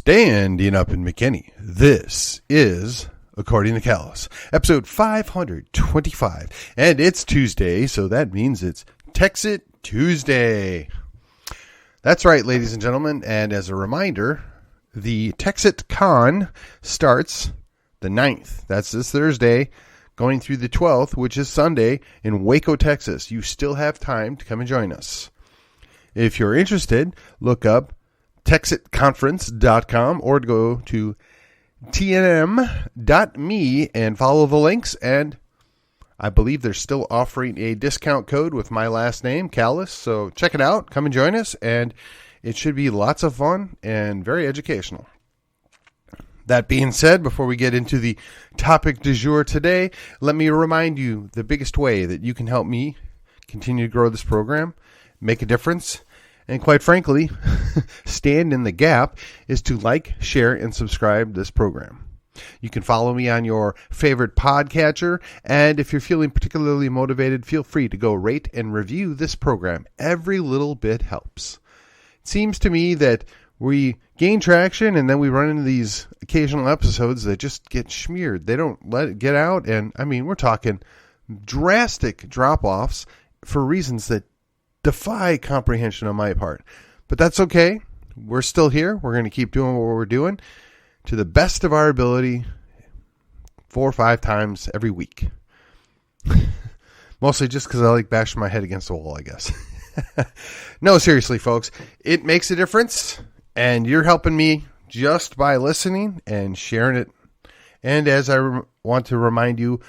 Standing up in McKinney, this is According to Callus, episode 525, and it's Tuesday, so that means it's Texit Tuesday. That's right, ladies and gentlemen, and as a reminder, the Texitcon starts the 9th. That's this Thursday, going through the 12th, which is Sunday, in Waco, Texas. You still have time to come and join us. If you're interested, look up Texitconference.com or go to tnm.me and follow the links. And I believe they're still offering a discount code with my last name, Callus. So check it out. Come and join us. And it should be lots of fun and very educational. That being said, before we get into the topic du jour today, let me remind you the biggest way that you can help me continue to grow this program, make a difference, and quite frankly, stand in the gap is to like, share, and subscribe this program. You can follow me on your favorite podcatcher, and if you're feeling particularly motivated, feel free to go rate and review this program. Every little bit helps. It seems to me that we gain traction, and then we run into these occasional episodes that just get smeared. They don't let it get out, and I mean, we're talking drastic drop-offs for reasons that defy comprehension on my part. But that's okay. We're still here. We're going to keep doing what we're doing to the best of our ability 4 or 5 times every week. Mostly just because I like bashing my head against the wall, I guess. No, seriously, folks. It makes a difference, and you're helping me just by listening and sharing it. And as I want to remind you,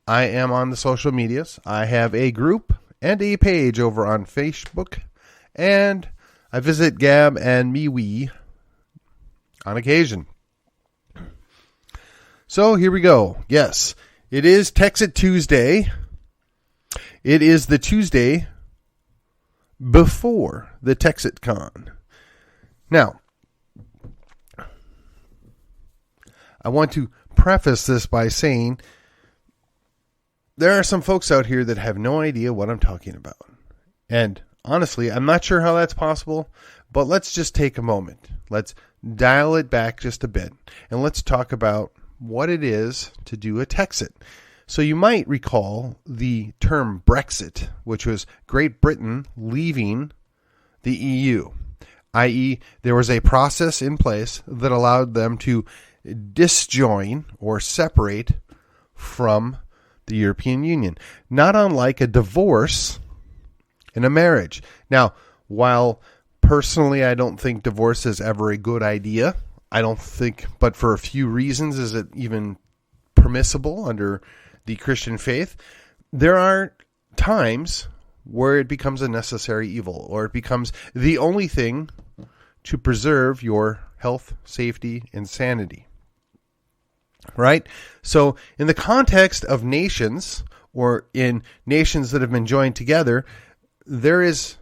I am on the social medias. I have a group and a page over on Facebook, and I visit Gab and MeWe on occasion. So here we go. Yes, it is Texit Tuesday. It is the Tuesday before the Texitcon. Now, I want to preface this by saying there are some folks out here that have no idea what I'm talking about. And honestly, I'm not sure how that's possible, but let's just take a moment. Let's dial it back just a bit, and let's talk about what it is to do a Texit. So you might recall the term Brexit, which was Great Britain leaving the EU, i.e. there was a process in place that allowed them to disjoin or separate from the European Union, not unlike a divorce in a marriage. Now, while personally I don't think divorce is ever a good idea, I don't think, but for a few reasons is it even permissible under the Christian faith, there are times where it becomes a necessary evil, or it becomes the only thing to preserve your health, safety, and sanity. Right? So in the context of nations, or in nations that have been joined together, there is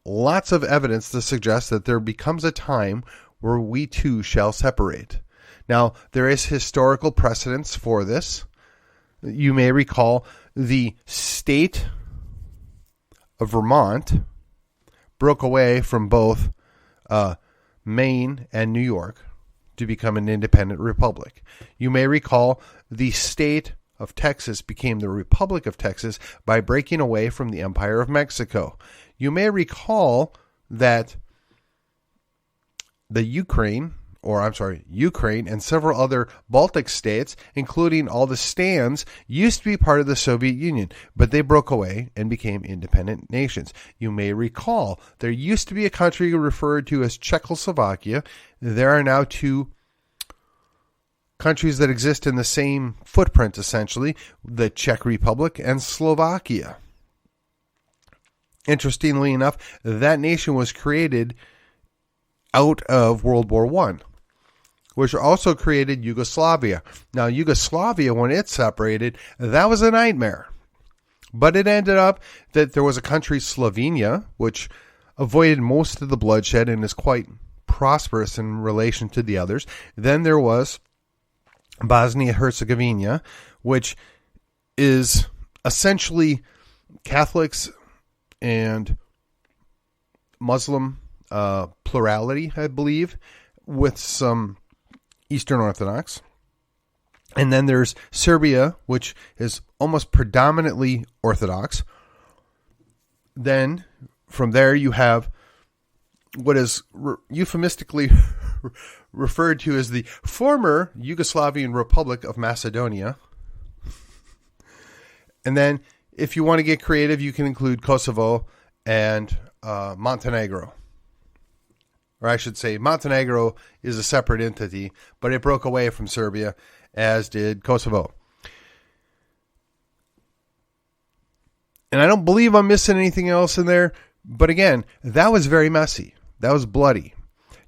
lots of evidence to suggest that there becomes a time where we too shall separate. Now, there is historical precedence for this. You may recall the state of Vermont broke away from both Maine and New York to become an independent republic. You may recall the state of Texas became the Republic of Texas by breaking away from the Empire of Mexico. You may recall that Ukraine and several other Baltic states, including all the stands, used to be part of the Soviet Union, but they broke away and became independent nations. You may recall there used to be a country referred to as Czechoslovakia. There are now 2 countries that exist in the same footprint, essentially, the Czech Republic and Slovakia. Interestingly enough, that nation was created out of World War I, which also created Yugoslavia. Now, Yugoslavia, when it separated, that was a nightmare. But it ended up that there was a country, Slovenia, which avoided most of the bloodshed and is quite prosperous in relation to the others. Then there was Bosnia-Herzegovina, which is essentially Catholics and Muslim plurality, I believe, with some Eastern Orthodox. And then there's Serbia, which is almost predominantly Orthodox. Then from there you have what is euphemistically referred to as the former Yugoslavian Republic of Macedonia. And then if you want to get creative, you can include Kosovo and Montenegro. Or I should say Montenegro is a separate entity, but it broke away from Serbia, as did Kosovo. And I don't believe I'm missing anything else in there. But again, that was very messy. That was bloody.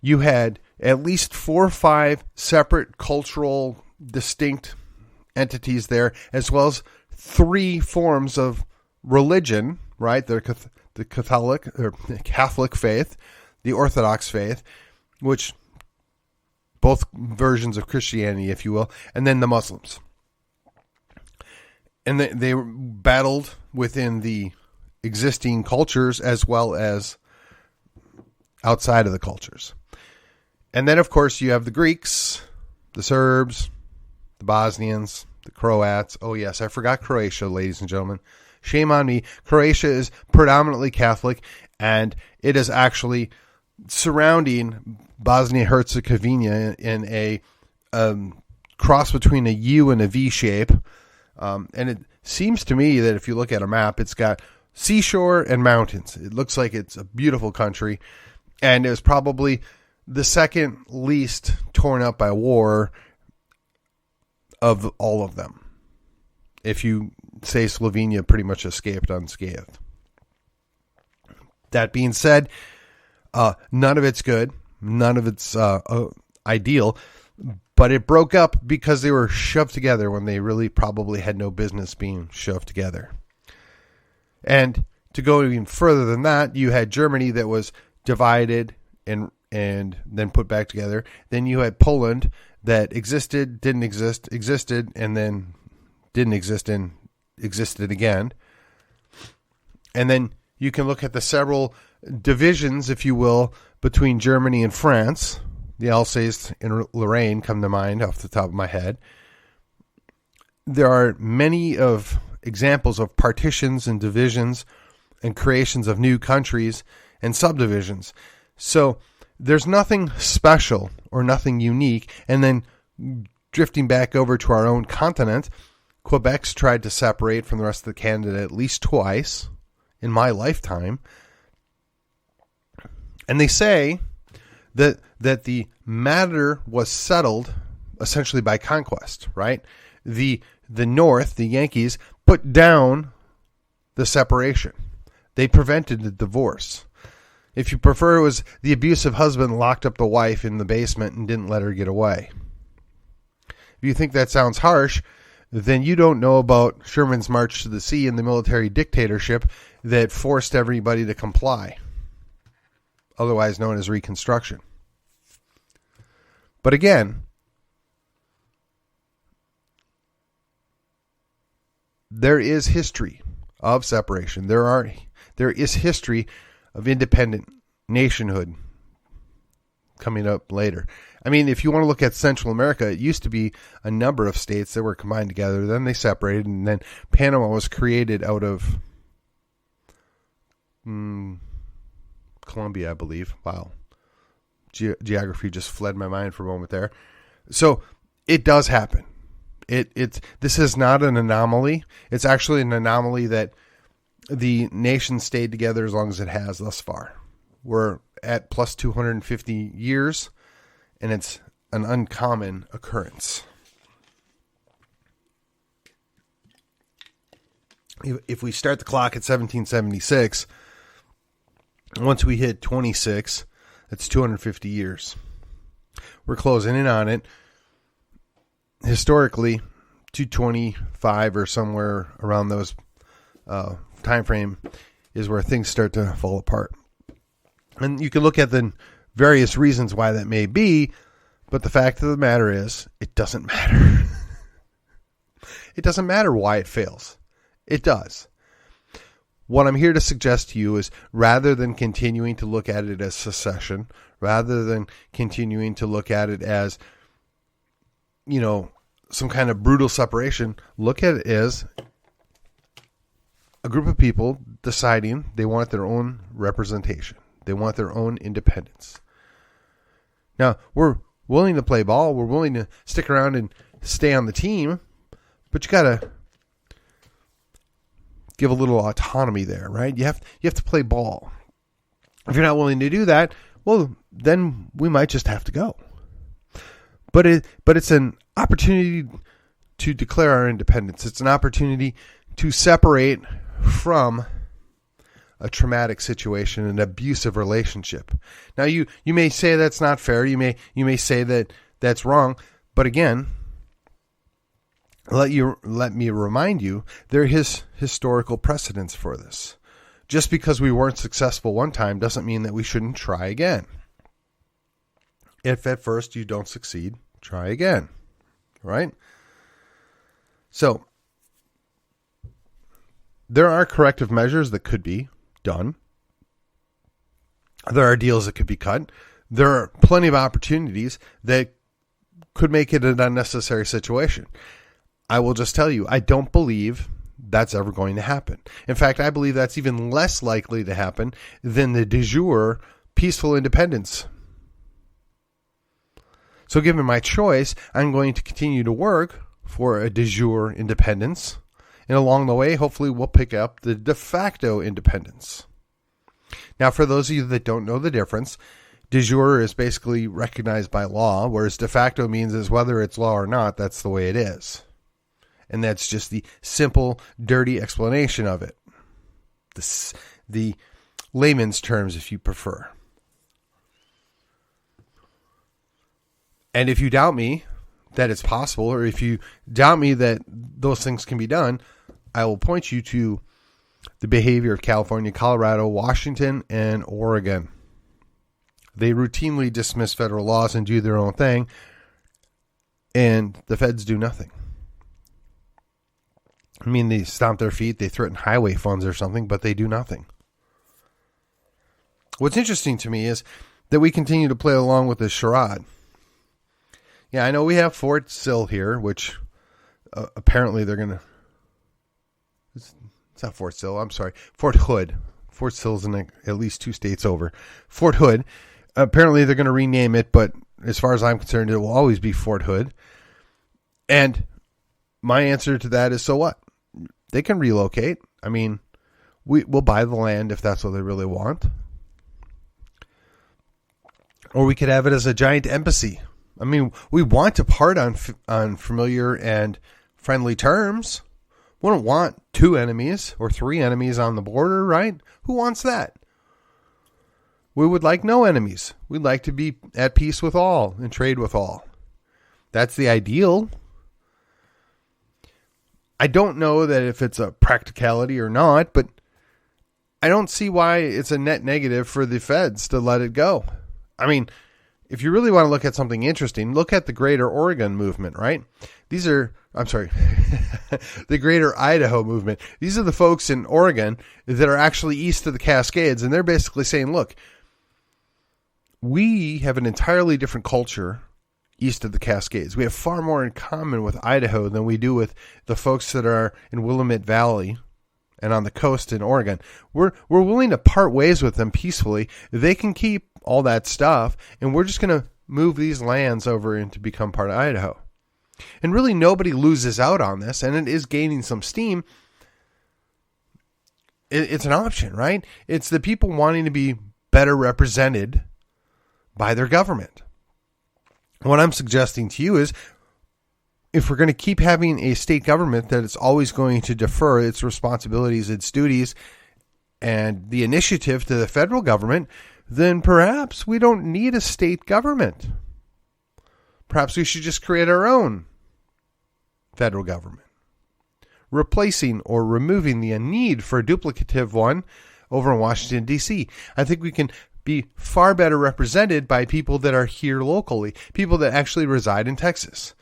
You had at least 4 or 5 separate cultural distinct entities there, as well as 3 forms of religion, right? The Catholic faith, the Orthodox faith, which both versions of Christianity, if you will, and then the Muslims. And they battled within the existing cultures as well as outside of the cultures. And then, of course, you have the Greeks, the Serbs, the Bosnians, the Croats. Oh, yes, I forgot Croatia, ladies and gentlemen. Shame on me. Croatia is predominantly Catholic, and it is actually surrounding Bosnia-Herzegovina in a cross between a U and a V shape. And it seems to me that if you look at a map, it's got seashore and mountains. It looks like it's a beautiful country, and it was probably the second least torn up by war of all of them. If you say Slovenia pretty much escaped unscathed. That being said, none of it's good. None of it's ideal. But it broke up because they were shoved together when they really probably had no business being shoved together. And to go even further than that, you had Germany that was divided and then put back together. Then you had Poland that existed, didn't exist, existed, and then didn't exist and existed again. And then you can look at the several divisions, if you will, between Germany and France. The Alsace and Lorraine come to mind off the top of my head. There are many of examples of partitions and divisions and creations of new countries and subdivisions. So there's nothing special or nothing unique. And then drifting back over to our own continent, Quebec's tried to separate from the rest of Canada at least twice in my lifetime. And they say that the matter was settled essentially by conquest, right? The North, the Yankees, put down the separation. They prevented the divorce. If you prefer, it was the abusive husband locked up the wife in the basement and didn't let her get away. If you think that sounds harsh, then you don't know about Sherman's March to the Sea and the military dictatorship that forced everybody to comply, otherwise known as Reconstruction. But again, there is history of separation. There is history of independent nationhood coming up later. I mean, if you want to look at Central America, it used to be a number of states that were combined together. Then they separated, and then Panama was created out of Colombia, I believe. Wow. Geography just fled my mind for a moment there. So it does happen. This is not an anomaly. It's actually an anomaly that the nation stayed together as long as it has thus far. We're at plus 250 years, and it's an uncommon occurrence. If we start the clock at 1776, once we hit 26, that's 250 years. We're closing in on it. Historically, 225 or somewhere around those time frame is where things start to fall apart. And you can look at the various reasons why that may be, but the fact of the matter is, it doesn't matter. It doesn't matter why it fails. It does. What I'm here to suggest to you is, rather than continuing to look at it as secession, rather than continuing to look at it as, some kind of brutal separation. Look at it as a group of people deciding they want their own representation. They want their own independence. Now, we're willing to play ball. We're willing to stick around and stay on the team, but you got to give a little autonomy there, right? You have to play ball. If you're not willing to do that, well, then we might just have to go. But it's an opportunity to declare our independence. It's an opportunity to separate from a traumatic situation, an abusive relationship. Now, you may say that's not fair. You may say that that's wrong. But again, let me remind you, there is historical precedence for this. Just because we weren't successful one time doesn't mean that we shouldn't try again. If at first you don't succeed, try again, right? So, there are corrective measures that could be done. There are deals that could be cut. There are plenty of opportunities that could make it an unnecessary situation. I will just tell you, I don't believe that's ever going to happen. In fact, I believe that's even less likely to happen than the de jure peaceful independence. So given my choice, I'm going to continue to work for a de jure independence. And along the way, hopefully we'll pick up the de facto independence. Now, for those of you that don't know the difference, de jure is basically recognized by law, whereas de facto means is whether it's law or not, that's the way it is. And that's just the simple, dirty explanation of it. The layman's terms, if you prefer. And if you doubt me that it's possible, or if you doubt me that those things can be done, I will point you to the behavior of California, Colorado, Washington, and Oregon. They routinely dismiss federal laws and do their own thing, and the feds do nothing. I mean, they stomp their feet, they threaten highway funds or something, but they do nothing. What's interesting to me is that we continue to play along with this charade. Yeah, I know we have Fort Sill here, which apparently they're going to... It's not Fort Sill, I'm sorry. Fort Hood. Fort Sill's in at least 2 states over. Fort Hood. Apparently they're going to rename it, but as far as I'm concerned, it will always be Fort Hood. And my answer to that is, so what? They can relocate. I mean, we'll buy the land if that's what they really want. Or we could have it as a giant embassy. I mean, we want to part on familiar and friendly terms. We don't want 2 enemies or 3 enemies on the border, right? Who wants that? We would like no enemies. We'd like to be at peace with all and trade with all. That's the ideal. I don't know that if it's a practicality or not, but I don't see why it's a net negative for the feds to let it go. I mean, if you really want to look at something interesting, look at the Greater Oregon movement, right? The Greater Idaho movement. These are the folks in Oregon that are actually east of the Cascades, and they're basically saying, look, we have an entirely different culture east of the Cascades. We have far more in common with Idaho than we do with the folks that are in Willamette Valley and on the coast in Oregon. We're willing to part ways with them peacefully. They can keep all that stuff, and we're just going to move these lands over and to become part of Idaho. And really nobody loses out on this, and it is gaining some steam. It's an option, right? It's the people wanting to be better represented by their government. What I'm suggesting to you is, if we're going to keep having a state government that is always going to defer its responsibilities, its duties, and the initiative to the federal government, then perhaps we don't need a state government. Perhaps we should just create our own federal government, replacing or removing the need for a duplicative one over in Washington, D.C. I think we can be far better represented by people that are here locally, people that actually reside in Texas.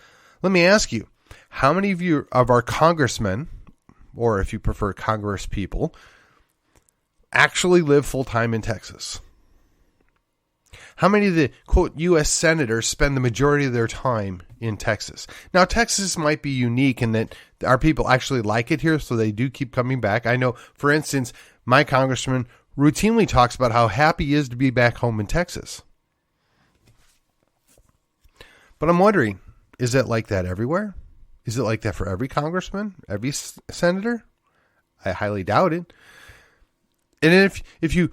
Let me ask you, how many of our congressmen, or if you prefer Congress people, actually live full-time in Texas? How many of the, quote, U.S. senators spend the majority of their time in Texas? Now, Texas might be unique in that our people actually like it here, so they do keep coming back. I know, for instance, my congressman routinely talks about how happy he is to be back home in Texas. But I'm wondering, is it like that everywhere? Is it like that for every congressman, every senator? I highly doubt it. And if you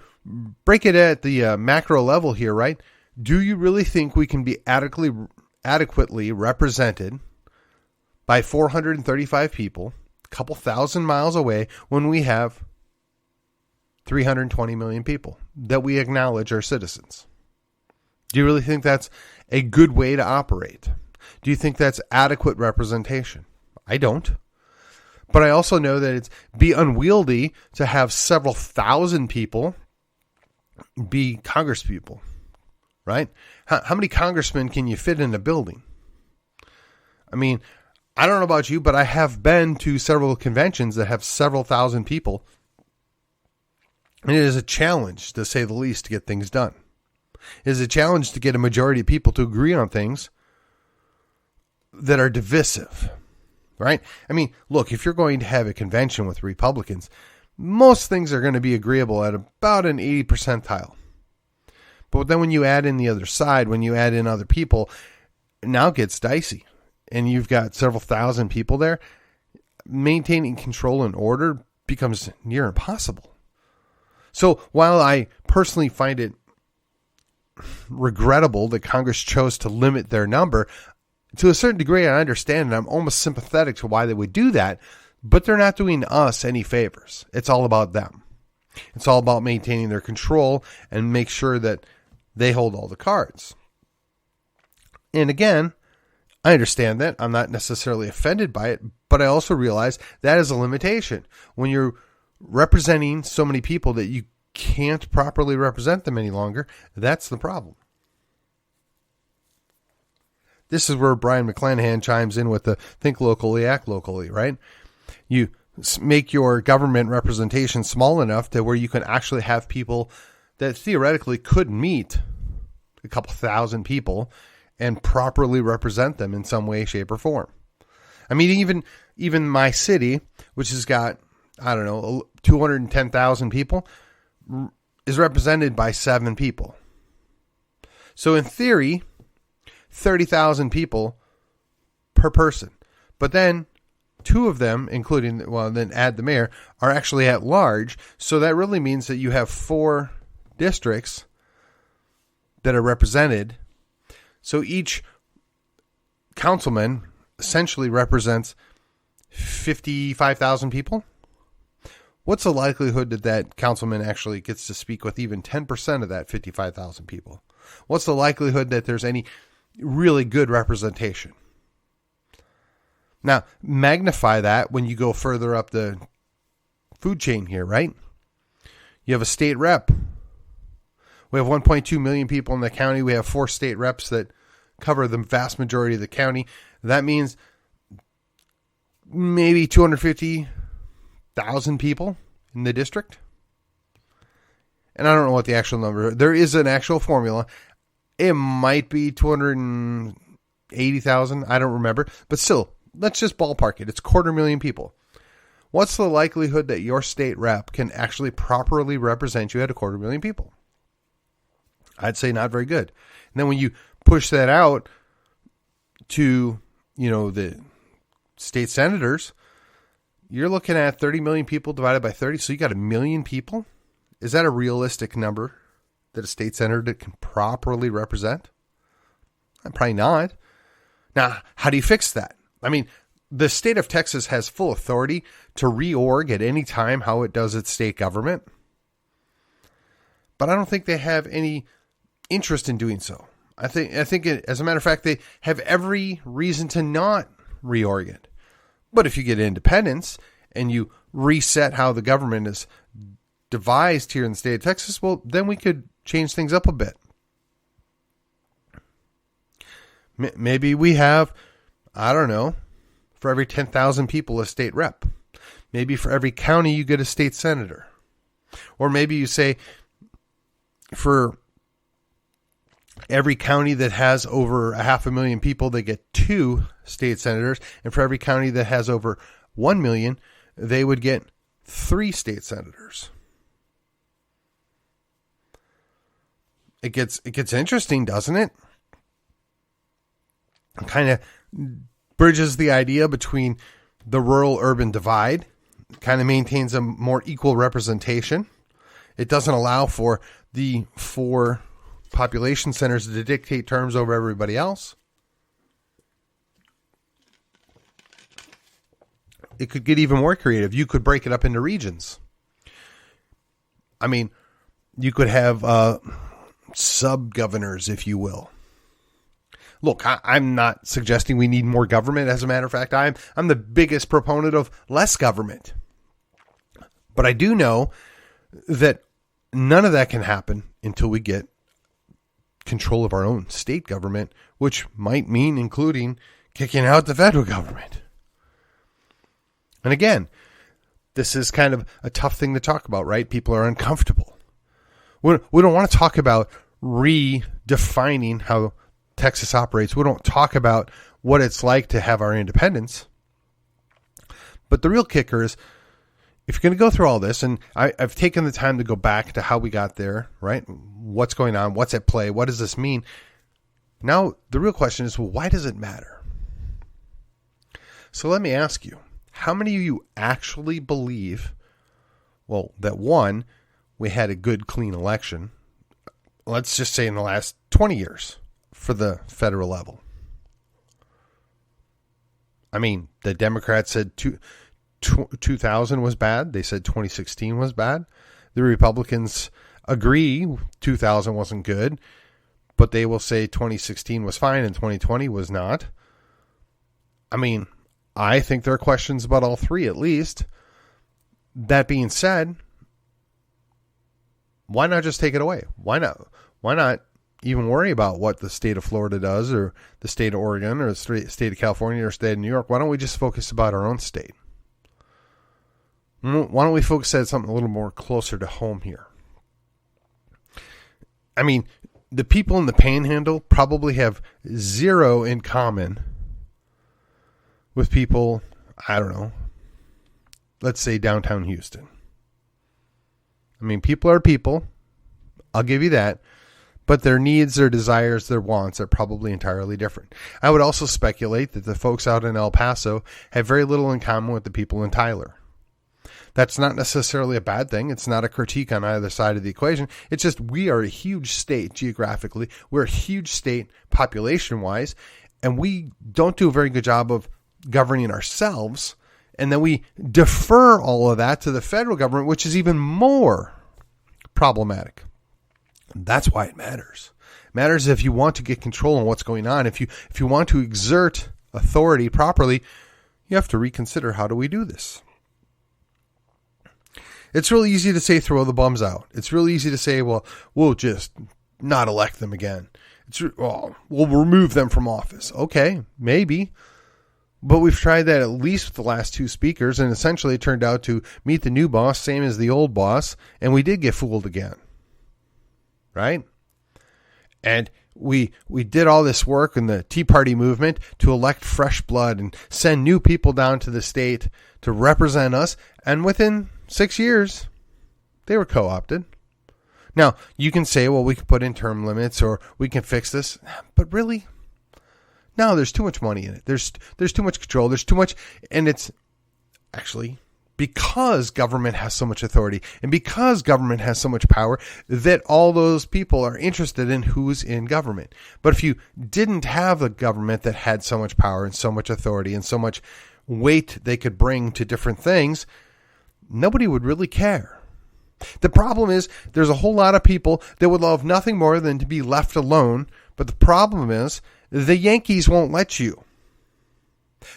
break it at the macro level here, right? Do you really think we can be adequately represented by 435 people, a couple thousand miles away, when we have 320 million people that we acknowledge are citizens? Do you really think that's a good way to operate? Do you think that's adequate representation? I don't. But I also know that it's be unwieldy to have several thousand people be congresspeople, right? How many congressmen can you fit in a building? I mean, I don't know about you, but I have been to several conventions that have several thousand people. And it is a challenge, to say the least, to get things done. It is a challenge to get a majority of people to agree on things that are divisive, right? I mean, look, if you're going to have a convention with Republicans, most things are going to be agreeable at about an 80 percentile. But then when you add in the other side, when you add in other people, now it gets dicey. And you've got several thousand people there. Maintaining control and order becomes near impossible. So while I personally find it regrettable that Congress chose to limit their number, to a certain degree I understand, and I'm almost sympathetic to why they would do that, but they're not doing us any favors. It's all about them. It's all about maintaining their control and make sure that they hold all the cards. And again, I understand that. I'm not necessarily offended by it, but I also realize that is a limitation. When you're representing so many people that you can't properly represent them any longer, that's the problem. This is where Brian McClanahan chimes in with the think locally, act locally, right? You make your government representation small enough to where you can actually have people that theoretically could meet a couple thousand people and properly represent them in some way, shape, or form. I mean, even my city, which has got, 210,000 people, is represented by 7 people. So in theory, 30,000 people per person. But then 2 of them, then add the mayor, are actually at large. So that really means that you have 4 districts that are represented. So each councilman essentially represents 55,000 people. What's the likelihood that that councilman actually gets to speak with even 10% of that 55,000 people? What's the likelihood that there's any really good representation? Now, magnify that when you go further up the food chain here, right? You have a state rep. We have 1.2 million people in the county. We have 4 state reps that cover the vast majority of the county. That means maybe 250,000 people in the district. And I don't know what the actual number. There is an actual formula. It might be 280,000. I don't remember. But still, let's just ballpark it. It's 250,000 people. What's the likelihood that your state rep can actually properly represent you at 250,000 people? I'd say not very good. And then when you push that out to, the state senators, you're looking at 30 million people divided by 30. So you got 1 million people. Is that a realistic number that a state senator can properly represent? Probably not. Now, how do you fix that? I mean, the state of Texas has full authority to reorg at any time how it does its state government. But I don't think they have any interest in doing so. I think as a matter of fact, they have every reason to not reorg it. But if you get independence and you reset how the government is devised here in the state of Texas, well, then we could change things up a bit. Maybe we have, for every 10,000 people, a state rep. Maybe for every county, you get a state senator. Or maybe you say for every county that has over 500,000 people, they get 2 state senators. And for every county that has over 1 million, they would get 3 state senators. It gets interesting, doesn't it? It kind of bridges the idea between the rural-urban divide, kind of maintains a more equal representation. It doesn't allow for the 4 population centers to dictate terms over everybody else. It could get even more creative. You could break it up into regions. I mean, you could have sub-governors, if you will. Look, I'm not suggesting we need more government. As a matter of fact, I'm the biggest proponent of less government. But I do know that none of that can happen until we get control of our own state government, which might mean including kicking out the federal government. And again, this is kind of a tough thing to talk about, right? People are uncomfortable. We don't want to talk about redefining how Texas operates. We don't talk about what it's like to have our independence. But the real kicker is, if you're going to go through all this, and I've taken the time to go back to how we got there, right? What's going on? What's at play? What does this mean? Now, the real question is, well, why does it matter? So let me ask you, how many of you actually believe, well, that one, we had a good, clean election, let's just say in the last 20 years for the federal level? I mean, the Democrats said 2000 was bad. They said 2016 was bad. The Republicans agree 2000 wasn't good, but they will say 2016 was fine and 2020 was not. I mean, I think there are questions about all 3 at least. That being said, why not just take it away? Why not even worry about what the state of Florida does, or the state of Oregon, or the state of California, or state of New York? Why don't we just focus about our own state? Why don't we focus on something a little more closer to home here? I mean, the people in the Panhandle probably have 0 in common with people, I don't know, let's say downtown Houston. I mean, people are people. I'll give you that. But their needs, their desires, their wants are probably entirely different. I would also speculate that the folks out in El Paso have very little in common with the people in Tyler. That's not necessarily a bad thing. It's not a critique on either side of the equation. It's just we are a huge state geographically. We're a huge state population-wise, and we don't do a very good job of governing ourselves. And then we defer all of that to the federal government, which is even more problematic. That's why it matters. It matters if you want to get control on what's going on. If you want to exert authority properly, you have to reconsider, how do we do this? It's really easy to say throw the bums out. It's really easy to say, well, we'll just not elect them again. We'll remove them from office. Okay, maybe. But we've tried that at least with the last 2 speakers, and essentially it turned out to meet the new boss, same as the old boss, and we did get fooled again. Right? And we did all this work in the Tea Party movement to elect fresh blood and send new people down to the state to represent us, and within 6 years, they were co-opted. Now, you can say, well, we can put in term limits or we can fix this, but really? No, there's too much money in it. There's too much control. There's too much, and it's actually because government has so much authority and because government has so much power that all those people are interested in who's in government. But if you didn't have a government that had so much power and so much authority and so much weight they could bring to different things, nobody would really care. The problem is there's a whole lot of people that would love nothing more than to be left alone. But the problem is the Yankees won't let you.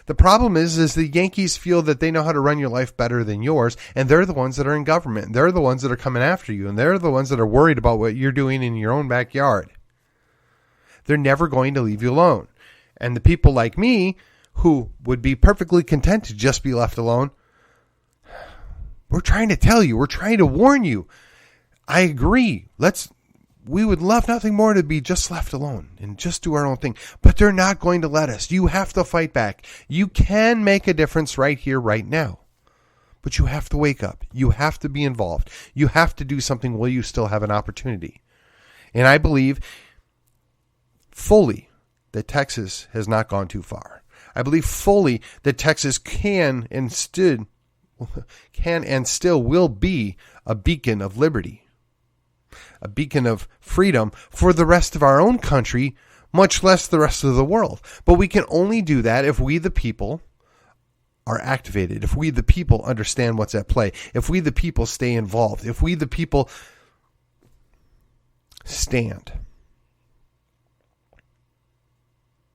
The problem is the Yankees feel that they know how to run your life better than yours, and they're the ones that are in government. They're the ones that are coming after you, and they're the ones that are worried about what you're doing in your own backyard. They're never going to leave you alone. And the people like me, who would be perfectly content to just be left alone, we're trying to tell you, we're trying to warn you. I agree. We would love nothing more to be just left alone and just do our own thing. But they're not going to let us. You have to fight back. You can make a difference right here, right now. But you have to wake up. You have to be involved. You have to do something while you still have an opportunity. And I believe fully that Texas has not gone too far. I believe fully that Texas can and still will be a beacon of liberty. A beacon of freedom for the rest of our own country, much less the rest of the world. But we can only do that if we, the people, are activated, if we, the people, understand what's at play, if we, the people, stay involved, if we, the people, stand.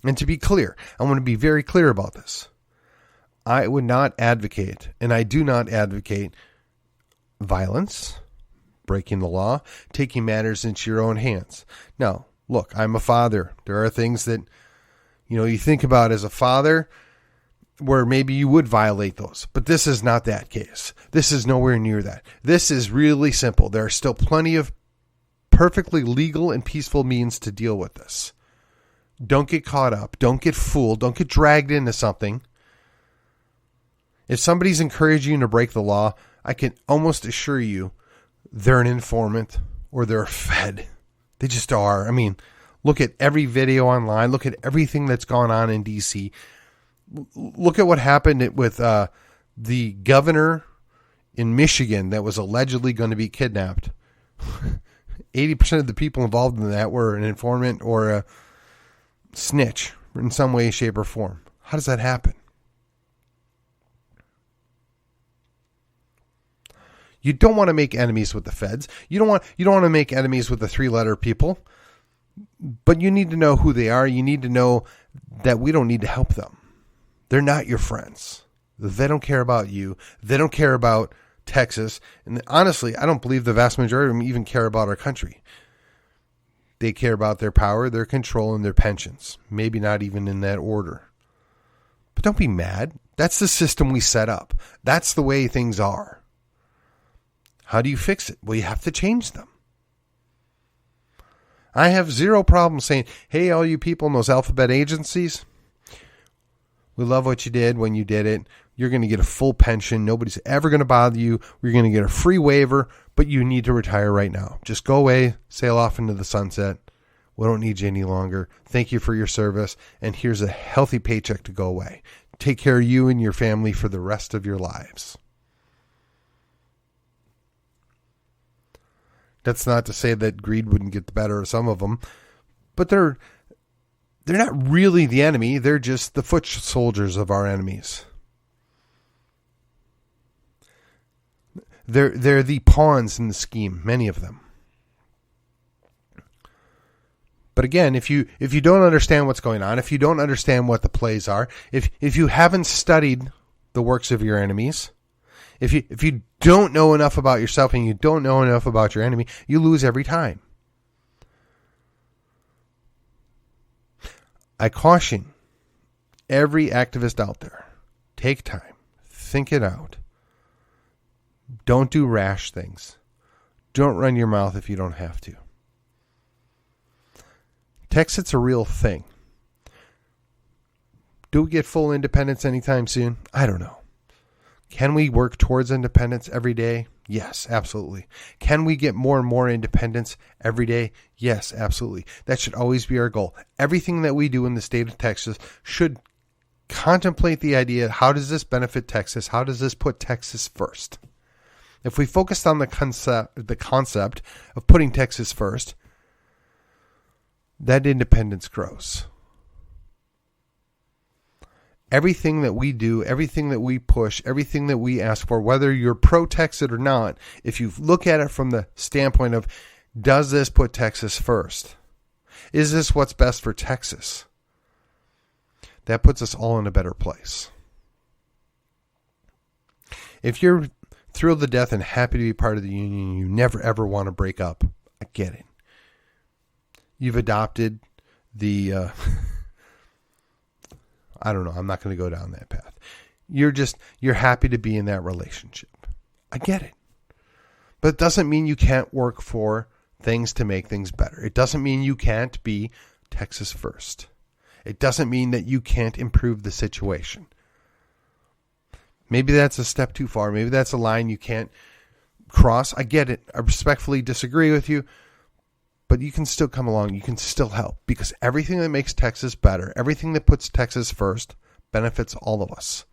And to be clear, I want to be very clear about this. I would not advocate, and I do not advocate, violence, breaking the law, taking matters into your own hands. Now, look, I'm a father. There are things that, you think about as a father where maybe you would violate those. But this is not that case. This is nowhere near that. This is really simple. There are still plenty of perfectly legal and peaceful means to deal with this. Don't get caught up. Don't get fooled. Don't get dragged into something. If somebody's encouraging you to break the law, I can almost assure you they're an informant or they're a Fed. They just are. I mean, look at every video online. Look at everything that's gone on in D.C. Look at what happened with the governor in Michigan that was allegedly going to be kidnapped. 80% of the people involved in that were an informant or a snitch in some way, shape, or form. How does that happen? You don't want to make enemies with the feds. You don't want to make enemies with the three-letter people. But you need to know who they are. You need to know that we don't need to help them. They're not your friends. They don't care about you. They don't care about Texas. And honestly, I don't believe the vast majority of them even care about our country. They care about their power, their control, and their pensions. Maybe not even in that order. But don't be mad. That's the system we set up. That's the way things are. How do you fix it? Well, you have to change them. I have zero problem saying, hey, all you people in those alphabet agencies, we love what you did when you did it. You're going to get a full pension. Nobody's ever going to bother you. You're going to get a free waiver, but you need to retire right now. Just go away, sail off into the sunset. We don't need you any longer. Thank you for your service, and here's a healthy paycheck to go away. Take care of you and your family for the rest of your lives. That's not to say that greed wouldn't get the better of some of them, but they're not really the enemy. They're just the foot soldiers of our enemies. They're the pawns in the scheme, many of them. But again, if you don't understand what's going on, if you don't understand what the plays are, if you haven't studied the works of your enemies, if you don't know enough about yourself and you don't know enough about your enemy, you lose every time. I caution every activist out there, take time, think it out. Don't do rash things. Don't run your mouth if you don't have to. Texit's a real thing. Do we get full independence anytime soon? I don't know. Can we work towards independence every day? Yes, absolutely. Can we get more and more independence every day? Yes, absolutely. That should always be our goal. Everything that we do in the state of Texas should contemplate the idea, how does this benefit Texas? How does this put Texas first? If we focused on the concept of putting Texas first, that independence grows. Everything that we do, everything that we push, everything that we ask for, whether you're pro-Texit or not, if you look at it from the standpoint of, does this put Texas first? Is this what's best for Texas? That puts us all in a better place. If you're thrilled to death and happy to be part of the union, you never ever want to break up, I get it. You've adopted the... I don't know. I'm not going to go down that path. You're happy to be in that relationship. I get it. But it doesn't mean you can't work for things to make things better. It doesn't mean you can't be Texas first. It doesn't mean that you can't improve the situation. Maybe that's a step too far. Maybe that's a line you can't cross. I get it. I respectfully disagree with you. But you can still come along. You can still help. Because everything that makes Texas better, everything that puts Texas first, benefits all of us.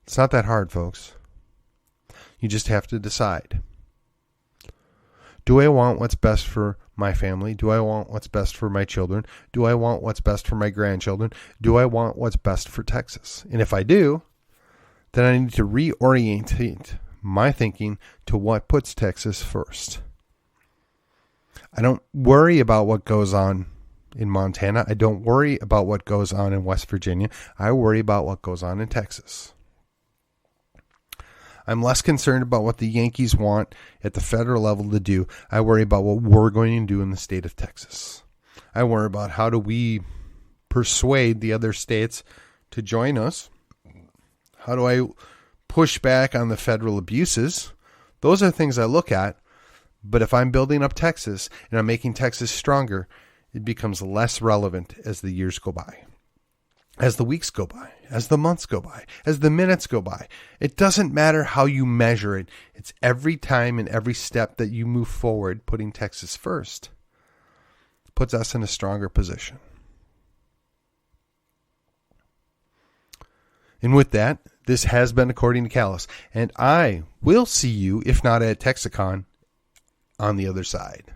It's not that hard, folks. You just have to decide. Do I want what's best for my family? Do I want what's best for my children? Do I want what's best for my grandchildren? Do I want what's best for Texas? And if I do, then I need to reorientate my thinking to what puts Texas first. I don't worry about what goes on in Montana. I don't worry about what goes on in West Virginia. I worry about what goes on in Texas. I'm less concerned about what the Yankees want at the federal level to do. I worry about what we're going to do in the state of Texas. I worry about how do we persuade the other states to join us. How do I push back on the federal abuses? Those are things I look at. But if I'm building up Texas and I'm making Texas stronger, it becomes less relevant as the years go by. As the weeks go by, as the months go by, as the minutes go by. It doesn't matter how you measure it. It's every time and every step that you move forward, putting Texas first, puts us in a stronger position. And with that, this has been According to Callus. And I will see you, if not at Texitcon, on the other side.